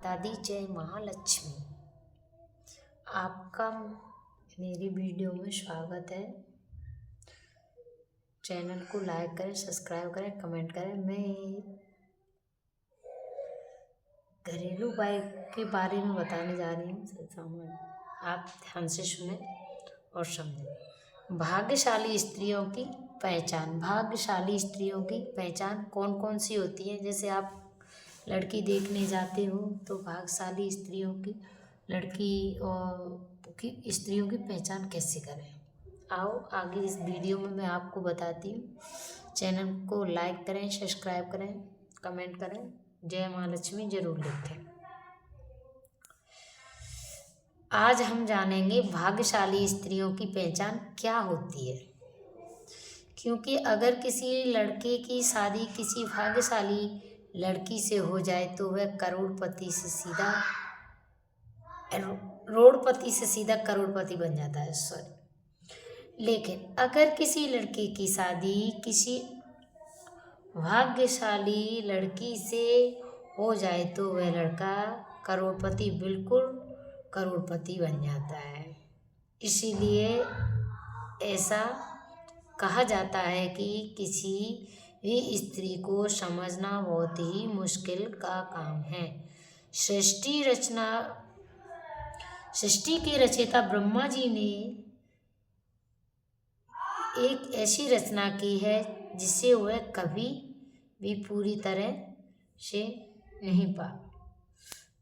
माता दी, जय महालक्ष्मी। आपका मेरी वीडियो में स्वागत है। चैनल को लाइक करें, सब्सक्राइब करें, कमेंट करें। मैं घरेलू उपाय के बारे में बताने जा रही हूँ। आप ध्यान से सुने और समझें। भाग्यशाली स्त्रियों की पहचान। भाग्यशाली स्त्रियों की पहचान कौन कौन सी होती है? जैसे आप लड़की देखने जाते हो तो भाग्यशाली स्त्रियों की स्त्रियों की पहचान कैसे करें, आओ आगे इस वीडियो में मैं आपको बताती हूँ। चैनल को लाइक करें, सब्सक्राइब करें, कमेंट करें, जय महालक्ष्मी जरूर लिखें। आज हम जानेंगे भाग्यशाली स्त्रियों की पहचान क्या होती है। क्योंकि अगर किसी लड़के की शादी किसी भाग्यशाली लड़की से हो जाए तो वह रोडपति से सीधा करोड़पति बन जाता है। लेकिन अगर किसी लड़के की शादी किसी भाग्यशाली लड़की से हो जाए तो वह लड़का करोड़पति, बिल्कुल करोड़पति बन जाता है। इसीलिए ऐसा कहा जाता है कि किसी भी स्त्री को समझना बहुत ही मुश्किल का काम है। सृष्टि के रचयिता ब्रह्मा जी ने एक ऐसी रचना की है जिसे वह कभी भी पूरी तरह से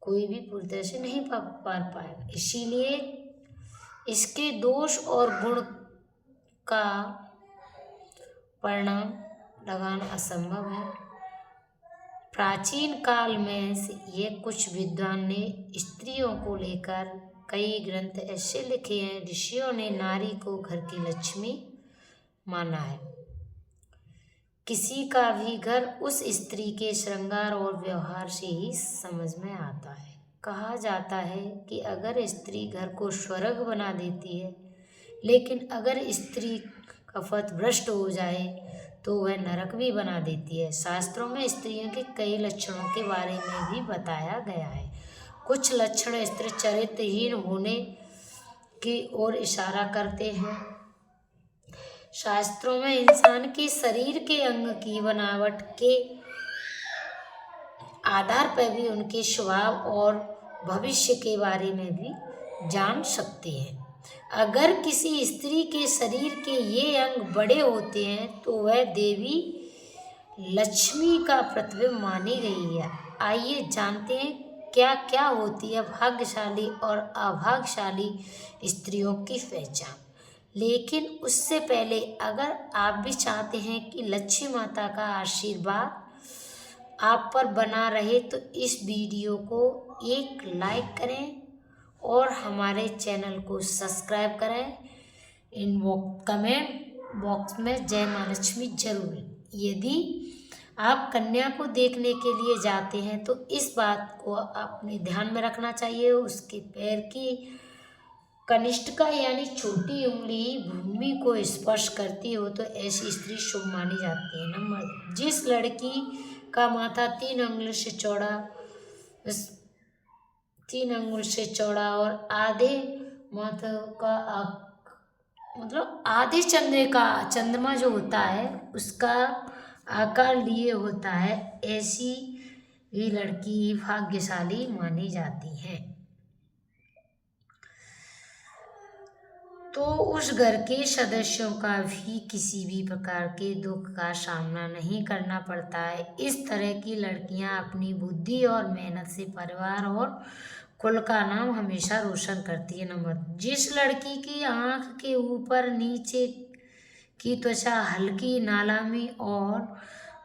कोई भी पूरी तरह से नहीं पाएगा। इसीलिए इसके दोष और गुण का परिणाम लगाना असंभव है। प्राचीन काल में ये कुछ विद्वान ने स्त्रियों को लेकर कई ग्रंथ ऐसे लिखे हैं। ऋषियों ने नारी को घर की लक्ष्मी माना है। किसी का भी घर उस स्त्री के श्रृंगार और व्यवहार से ही समझ में आता है। कहा जाता है कि अगर स्त्री घर को स्वर्ग बना देती है, लेकिन अगर स्त्री का पथ भ्रष्ट हो जाए तो वह नरक भी बना देती है। शास्त्रों में स्त्रियों के कई लक्षणों के बारे में भी बताया गया है। कुछ लक्षण स्त्री चरित्रहीन होने की ओर इशारा करते हैं। शास्त्रों में इंसान के शरीर के अंग की बनावट के आधार पर भी उनके स्वभाव और भविष्य के बारे में भी जान सकते हैं। अगर किसी स्त्री के शरीर के ये अंग बड़े होते हैं तो वह देवी लक्ष्मी का प्रतिबिंब मानी गई है। आइए जानते हैं क्या क्या होती है भाग्यशाली और अभाग्यशाली स्त्रियों की पहचान। लेकिन उससे पहले अगर आप भी चाहते हैं कि लक्ष्मी माता का आशीर्वाद आप पर बना रहे तो इस वीडियो को एक लाइक करें और हमारे चैनल को सब्सक्राइब करें। कमेंट बॉक्स में जय महालक्ष्मी जरूर। यदि आप कन्या को देखने के लिए जाते हैं तो इस बात को अपने ध्यान में रखना चाहिए। उसके पैर की कनिष्ठिका यानी छोटी उंगली भूमि को स्पर्श करती हो तो ऐसी स्त्री शुभ मानी जाती है। नंबर, जिस लड़की का माथा 3 अंगुल से चौड़ा और आधे माथा का आधे चंद्रमा जो होता है उसका आकार लिए होता है, ऐसी ही लड़की भाग्यशाली मानी जाती है। तो उस घर के सदस्यों का भी किसी भी प्रकार के दुख का सामना नहीं करना पड़ता है। इस तरह की लड़कियां अपनी बुद्धि और मेहनत से परिवार और कुल का नाम हमेशा रोशन करती है। नंबर, जिस लड़की की आंख के ऊपर नीचे की त्वचा हल्की नालामी और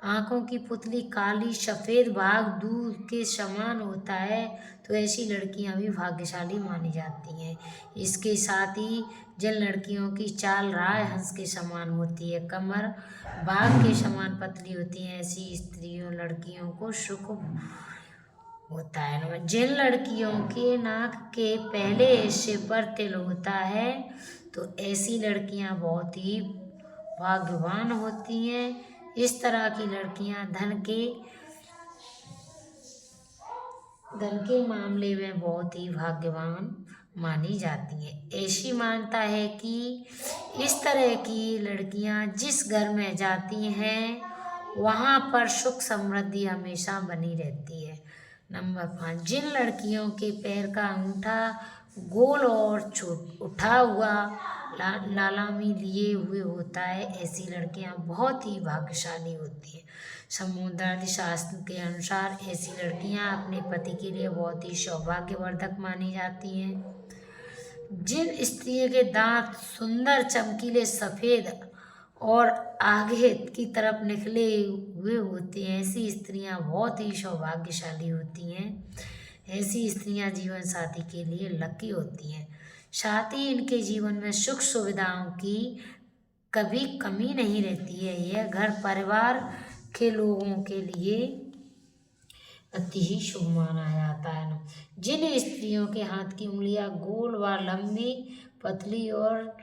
आंखों की पुतली काली सफेद भाग दूध के समान होता है तो ऐसी लड़कियां भी भाग्यशाली मानी जाती हैं। इसके साथ ही जिन लड़कियों की चाल राय हंस के समान होती है, कमर बाघ के समान पतली होती है, ऐसी लड़कियों को सुख होता है। जिन लड़कियों के नाक के पहले हिस्से पर तिल होता है तो ऐसी लड़कियां बहुत ही भाग्यवान होती हैं। इस तरह की लड़कियां धन के धन के मामले में बहुत ही भाग्यवान मानी जाती हैं। ऐसी मान्यता है कि इस तरह की लड़कियां जिस घर में जाती हैं वहाँ पर सुख समृद्धि हमेशा बनी रहती है। नंबर 5, जिन लड़कियों के पैर का अंगूठा गोल और उठा हुआ नालामी लिए हुए होता है, ऐसी लड़कियां बहुत ही भाग्यशाली होती हैं। समुद्रादि शास्त्र के अनुसार ऐसी लड़कियां अपने पति के लिए बहुत ही सौभाग्यवर्धक मानी जाती हैं। जिन स्त्रियों के दांत सुंदर चमकीले सफ़ेद और आगे की तरफ निकले हुए होते हैं, ऐसी स्त्रियां बहुत ही सौभाग्यशाली होती हैं। ऐसी स्त्रियां जीवन साथी के लिए लकी होती हैं। साथ ही इनके जीवन में सुख सुविधाओं की कभी कमी नहीं रहती है। यह घर परिवार के लोगों के लिए अति ही शुभ माना जाता है। जिन स्त्रियों के हाथ की उंगलियां गोल व लंबी, पतली और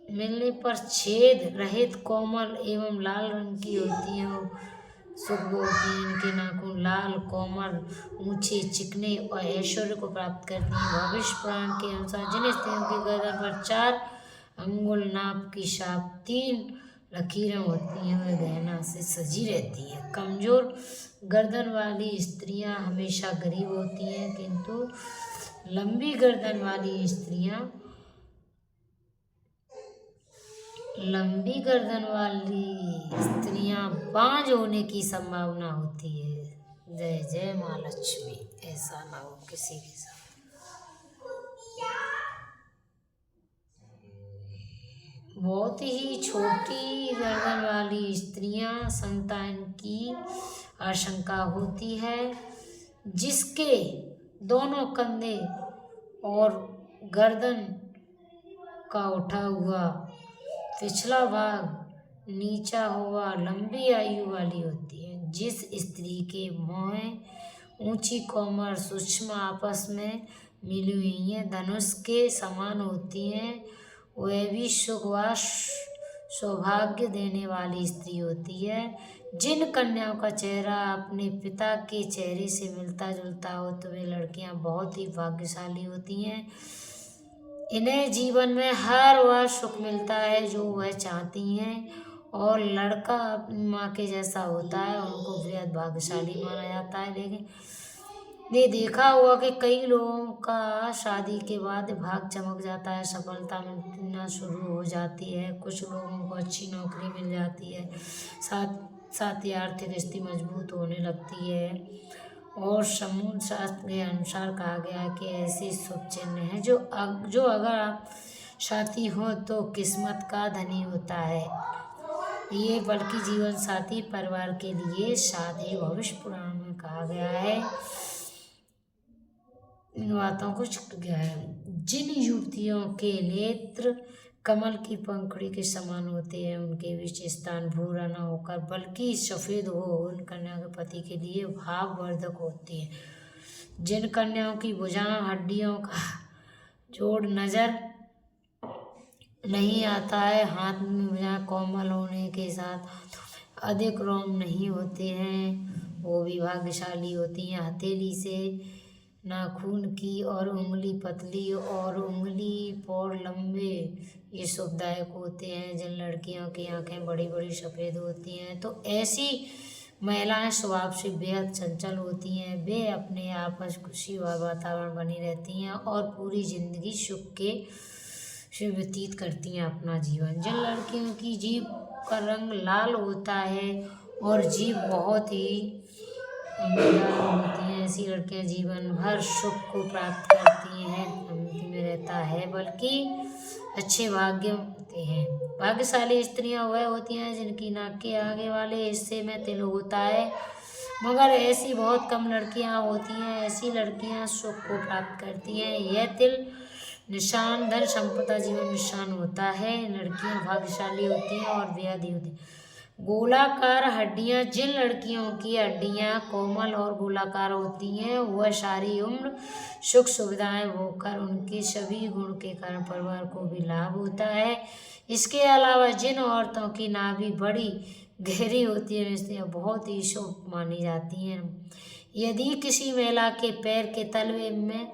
मिलने पर छेद रहित, कोमल एवं लाल रंग की होती हैं, वो शुभ होती हैं। इनके नाखून लाल, कोमल, ऊंचे, चिकने और ऐश्वर्य को प्राप्त करती हैं। भविष्य पुराण के अनुसार जिन स्त्रियों की गर्दन पर 4 अंगुल नाप की शाप 3 लकीरें होती हैं, वह गहना से सजी रहती है। कमजोर गर्दन वाली स्त्रियां हमेशा गरीब होती हैं, किंतु लंबी गर्दन वाली स्त्रियां बांझ होने की संभावना होती है। जय जय माँ लक्ष्मी। ऐसा ना हो किसी के साथ। बहुत ही छोटी गर्दन वाली स्त्रियां संतान की आशंका होती है, जिसके दोनों कंधे और गर्दन का उठा हुआ पिछला भाग नीचा हुआ लंबी आयु वाली होती है। जिस स्त्री के मोह ऊंची कोमर सूक्ष्म आपस में मिली हुई हैं, धनुष के समान होती हैं, वह भी सुख व सौभाग्य देने वाली स्त्री होती है। जिन कन्याओं का चेहरा अपने पिता के चेहरे से मिलता जुलता हो, तो वे लड़कियां बहुत ही भाग्यशाली होती हैं। इन्हें जीवन में हर वह सुख मिलता है जो वह चाहती हैं, और लड़का अपनी माँ के जैसा होता है, उनको बेहद भाग्यशाली माना जाता है। लेकिन ने देखा हुआ कि कई लोगों का शादी के बाद भाग चमक जाता है, सफलता मिलना शुरू हो जाती है, कुछ लोगों को अच्छी नौकरी मिल जाती है, साथ ही आर्थिक स्थिति मजबूत होने लगती है। और समूह शास्त्र के अनुसार कहा गया है कि ऐसे शुभ चिन्ह हैं जो अगर आप साथी हो तो किस्मत का धनी होता है, ये बल्कि जीवन साथी परिवार के लिए शादी भविष्य पुराण में कहा गया है। इन बातों को छूट गया है। जिन युवतियों के नेत्र कमल की पंखुड़ी के समान होते हैं, उनके बीच स्थान भूरा न होकर बल्कि सफ़ेद हो, उन कन्या के पति के लिए भाववर्धक होती है। जिन कन्याओं की भुजाओं हड्डियों का जोड़ नजर नहीं आता है, हाथ में भुजाएं कोमल होने के साथ अधिक रोम नहीं होते हैं, वो भी भाग्यशाली होती हैं। हथेली से नाखून की और उंगली पतली और उंगली पोर लंबे, ये शुभदायक होते हैं। जिन लड़कियों की आंखें बड़ी बड़ी सफ़ेद होती हैं, तो ऐसी महिलाएं स्वभाव से बेहद चंचल होती हैं। वे अपने आपस खुशी व वातावरण बनी रहती हैं और पूरी जिंदगी सुख से व्यतीत करती हैं अपना जीवन। जिन लड़कियों की जीभ का रंग लाल होता है और जीभ बहुत ही मजेदार होती हैं, ऐसी लड़कियां जीवन भर सुख को प्राप्त करती हैं, शांति में रहता है, बल्कि अच्छे भाग्य होते हैं। भाग्यशाली स्त्रियां वह होती हैं जिनकी नाक के आगे वाले हिस्से में तिल होता है, मगर ऐसी बहुत कम लड़कियां होती हैं। ऐसी लड़कियां सुख को प्राप्त करती हैं। यह तिल निशान धन संपदा जीवन निशान होता है। लड़कियां भाग्यशाली होती हैं और बेहद ही होती हैं। गोलाकार हड्डियां, जिन लड़कियों की हड्डियां कोमल और गोलाकार होती हैं, वह सारी उम्र सुख सुविधाएं होकर उनके सभी गुण के कारण परिवार को भी लाभ होता है। इसके अलावा जिन औरतों की नाभि बड़ी गहरी होती है, स्त्रियां बहुत ही शुभ मानी जाती हैं। यदि किसी महिला के पैर के तलवे में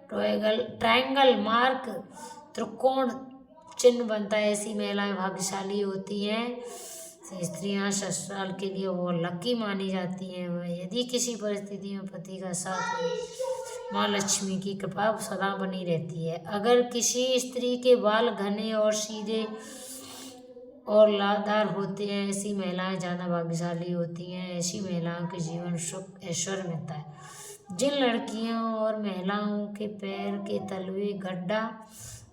ट्रायंगल मार्क त्रिकोण चिन्ह बनता है, ऐसी महिलाएं भाग्यशाली होती हैं। स्त्रियां ससुराल के लिए वो लकी मानी जाती हैं। यदि किसी परिस्थिति में पति का साथ, माँ लक्ष्मी की कृपा सदा बनी रहती है। अगर किसी स्त्री के बाल घने और सीधे और लादार होते हैं, ऐसी महिलाएं ज़्यादा भाग्यशाली होती हैं। ऐसी महिलाओं के जीवन सुख ऐश्वर्य मिलता है। जिन लड़कियों और महिलाओं के पैर के तलवे गड्ढा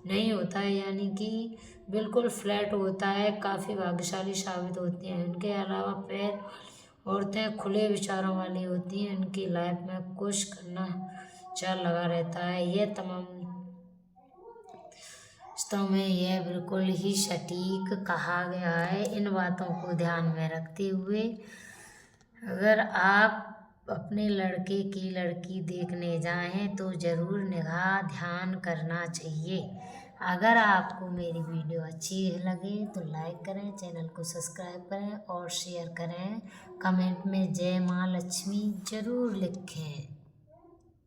नहीं होता है, यानी कि बिल्कुल फ्लैट होता है, काफ़ी भाग्यशाली साबित होती हैं। इनके अलावा पैर औरतें खुले विचारों वाली होती हैं। इनकी लाइफ में कुछ करना चार लगा रहता है। यह तमाम वास्तव में यह बिल्कुल ही सटीक कहा गया है। इन बातों को ध्यान में रखते हुए अगर आप अपने लड़के की लड़की देखने जाएं तो ज़रूर निगाह ध्यान करना चाहिए। अगर आपको मेरी वीडियो अच्छी लगे तो लाइक करें, चैनल को सब्सक्राइब करें और शेयर करें। कमेंट में जय माँ लक्ष्मी ज़रूर लिखें।